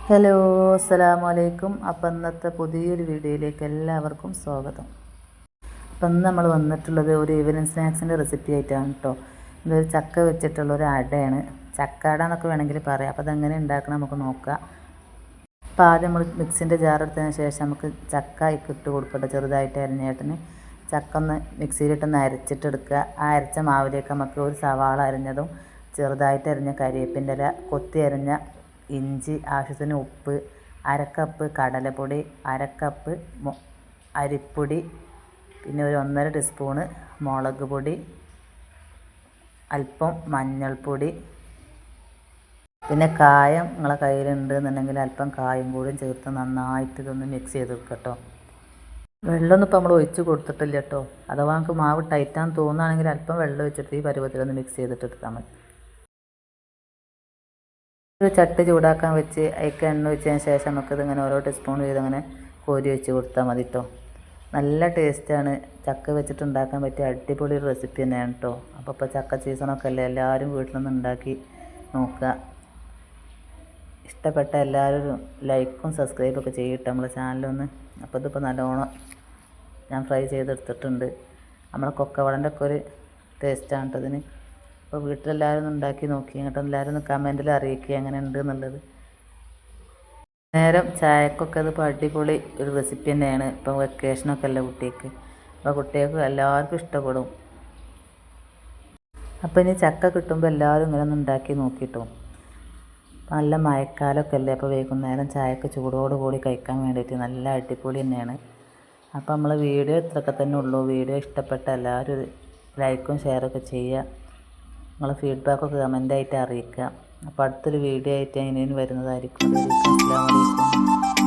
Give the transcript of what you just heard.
Hello, അസ്സലാമലൈക്കും. അപ്പം ഇന്നത്തെ പുതിയൊരു വീഡിയോയിലേക്ക് എല്ലാവർക്കും സ്വാഗതം. അപ്പം ഇന്ന് നമ്മൾ വന്നിട്ടുള്ളത് ഒരു ഈവനിങ് സ്നാക്സിൻ്റെ റെസിപ്പി ആയിട്ടാണ് കേട്ടോ. ഇതൊരു ചക്ക വെച്ചിട്ടുള്ളൊരു അടയാണ്. ചക്കാട എന്നൊക്കെ വേണമെങ്കിൽ പറയാം. അപ്പോൾ അതെങ്ങനെ ഉണ്ടാക്കണം നമുക്ക് നോക്കാം. അപ്പോൾ ആദ്യം നമ്മൾ മിക്സിൻ്റെ ജാറെടുത്തതിന് ശേഷം നമുക്ക് ചക്ക ഇട്ട് കൊടുക്കട്ടെ. ചെറുതായിട്ട് അരിഞ്ഞേട്ടിന് ചക്ക ഒന്ന് മിക്സിയിലിട്ടൊന്ന് അരച്ചിട്ടെടുക്കുക. ആ അരച്ച മാവിലേക്ക് നമുക്ക് ഒരു സവാള അരിഞ്ഞതും ചെറുതായിട്ട് അരിഞ്ഞ കരിവേപ്പിൻ്റെ ഇല, കൊത്തി അരിഞ്ഞ ഇഞ്ചി, ആവശ്യത്തിന് ഉപ്പ്, അരക്കപ്പ് കടലപ്പൊടി, അരക്കപ്പ് അരിപ്പൊടി, പിന്നെ ഒരു 1.5 ടീസ്പൂണ് മുളക് പൊടി, അല്പം മഞ്ഞൾപ്പൊടി, പിന്നെ കായം നിങ്ങളെ കയ്യിലുണ്ട് എന്നുണ്ടെങ്കിൽ അല്പം കായം കൂടി ചേർത്ത് നന്നായിട്ട് ഇതൊന്ന് മിക്സ് ചെയ്ത് വെക്കുക കേട്ടോ. വെള്ളമൊന്നും ഇപ്പോൾ നമ്മൾ ഒഴിച്ച് കൊടുത്തിട്ടില്ല കേട്ടോ. അഥവാ നമുക്ക് മാവ് ടൈറ്റാന്ന് തോന്നുകയാണെങ്കിൽ അല്പം വെള്ളം ഒഴിച്ചിട്ട് ഈ പരുവത്തിലൊന്ന് മിക്സ് ചെയ്തിട്ട് എടുത്താൽ മതി. ഒരു ചട്ടി ചൂടാക്കാൻ വെച്ച് അതിലേക്ക് എണ്ണ ഒഴിച്ചതിന് ശേഷം നമുക്കിതിങ്ങനെ ഓരോ ടീസ്പൂൺ വീതം അങ്ങനെ കോരി വെച്ച് കൊടുത്താൽ മതി കേട്ടോ. നല്ല ടേസ്റ്റാണ്. ചക്ക വെച്ചിട്ട് ഉണ്ടാക്കാൻ പറ്റിയ അടിപൊളി ഒരു റെസിപ്പി തന്നെയാണ് കേട്ടോ. അപ്പോൾ ഇപ്പോൾ ചക്ക സീസണൊക്കെ അല്ലേ, എല്ലാവരും വീട്ടിലൊന്ന് ഉണ്ടാക്കി നോക്കുക. ഇഷ്ടപ്പെട്ട എല്ലാവരും ലൈക്കും സബ്സ്ക്രൈബൊക്കെ ചെയ്യട്ടെ നമ്മളെ ചാനലൊന്ന്. അപ്പോൾ ഇതിപ്പോൾ നല്ലോണം ഞാൻ ഫ്രൈ ചെയ്തെടുത്തിട്ടുണ്ട്. നമ്മളെ കൊക്കവടൻ്റെ ഒക്കെ ഒരു ടേസ്റ്റാണ് കേട്ടോ ഇതിന്. അപ്പോൾ വീട്ടിലെല്ലാവരും ഒന്ന് ഉണ്ടാക്കി നോക്കി, എന്നിട്ട് എല്ലാവരും ഒന്ന് കമൻറ്റിൽ അറിയിക്കുക എങ്ങനെ ഉണ്ട് എന്നുള്ളത്. നേരം ചായക്കൊക്കെ അതിപ്പോൾ അടിപൊളി ഒരു റെസിപ്പി തന്നെയാണ്. ഇപ്പോൾ വെക്കേഷനൊക്കെ അല്ലേ കുട്ടിക്ക്, അപ്പോൾ കുട്ടികൾക്ക് എല്ലാവർക്കും ഇഷ്ടപ്പെടും. അപ്പോൾ ഇനി ചക്ക കിട്ടുമ്പോൾ എല്ലാവരും ഇങ്ങനെ ഒന്ന് ഉണ്ടാക്കി നോക്കിയിട്ടോ. നല്ല മഴക്കാലമൊക്കെ അല്ലേ, അപ്പോൾ വൈകുന്നേരം ചായക്ക് ചൂടോടുകൂടി കഴിക്കാൻ വേണ്ടിയിട്ട് നല്ല അടിപൊളി തന്നെയാണ്. അപ്പോൾ നമ്മൾ വീഡിയോ ഇത്രയൊക്കെ തന്നെ ഉള്ളൂ. വീഡിയോ ഇഷ്ടപ്പെട്ട എല്ലാവരും ഒരു ലൈക്കും ഷെയറൊക്കെ ചെയ്യുക. നിങ്ങളെ ഫീഡ്ബാക്കൊക്കെ കമൻ്റായിട്ട് അറിയിക്കുക. അപ്പോൾ അടുത്തൊരു വീഡിയോ ആയിട്ട് ഇനിയും വരുന്നതായിരിക്കും. അസ്സലാമു അലൈക്കും.